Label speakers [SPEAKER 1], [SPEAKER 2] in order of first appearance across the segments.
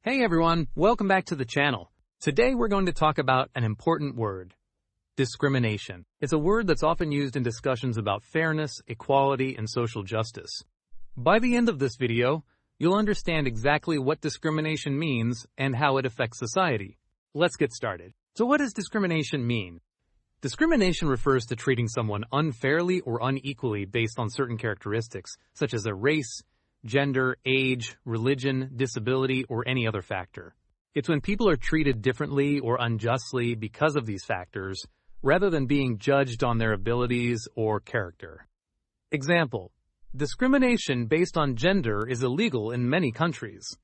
[SPEAKER 1] Hey everyone, welcome back to the channel. Today we're going to talk about an important word, discrimination. It's a word that's often used in discussions about fairness, equality, and social justice. By the end of this video, you'll understand exactly what discrimination means and how it affects society. Let's get started. So what does discrimination mean? Discrimination refers to treating someone unfairly or unequally based on certain characteristics, such as their race, gender, age, religion, disability, or any other factor. It's when people are treated differently or unjustly because of these factors, rather than being judged on their abilities or character. Example: discrimination based on gender is illegal in many countries.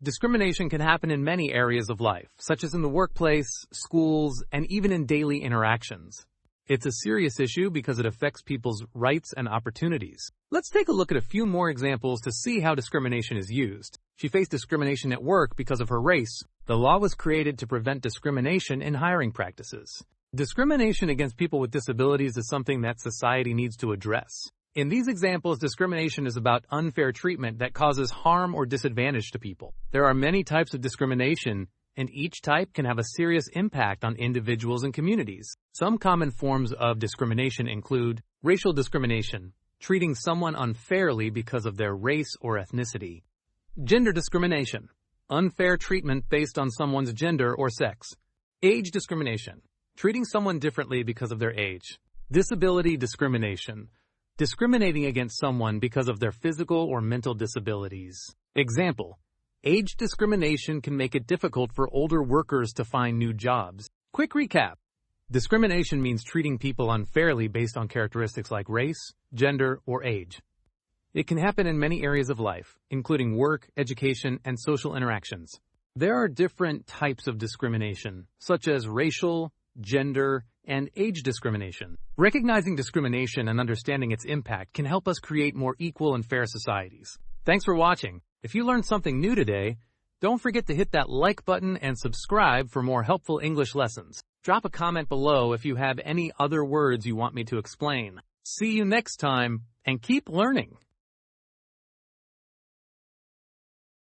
[SPEAKER 1] Discrimination can happen in many areas of life, such as in the workplace, schools, and even in daily interactions. It's a serious issue because it affects people's rights and opportunities. Let's take a look at a few more examples to see how discrimination is used. She faced discrimination at work because of her race. The law was created to prevent discrimination in hiring practices. Discrimination against people with disabilities is something that society needs to address. In these examples, discrimination is about unfair treatment that causes harm or disadvantage to people. There are many types of discrimination, and each type can have a serious impact on individuals and communities. Some common forms of discrimination include racial discrimination, treating someone unfairly because of their race or ethnicity. Gender discrimination, unfair treatment based on someone's gender or sex. Age discrimination, treating someone differently because of their age. Disability discrimination, discriminating against someone because of their physical or mental disabilities. Example: age discrimination can make it difficult for older workers to find new jobs. Quick recap. Discrimination means treating people unfairly based on characteristics like race, gender, or age. It can happen in many areas of life, including work, education, and social interactions. There are different types of discrimination, such as racial, gender, and age discrimination. Recognizing discrimination and understanding its impact can help us create more equal and fair societies. Thanks for watching. If you learned something new today, don't forget to hit that like button and subscribe for more helpful English lessons. Drop a comment below if you have any other words you want me to explain. See you next time, and keep learning!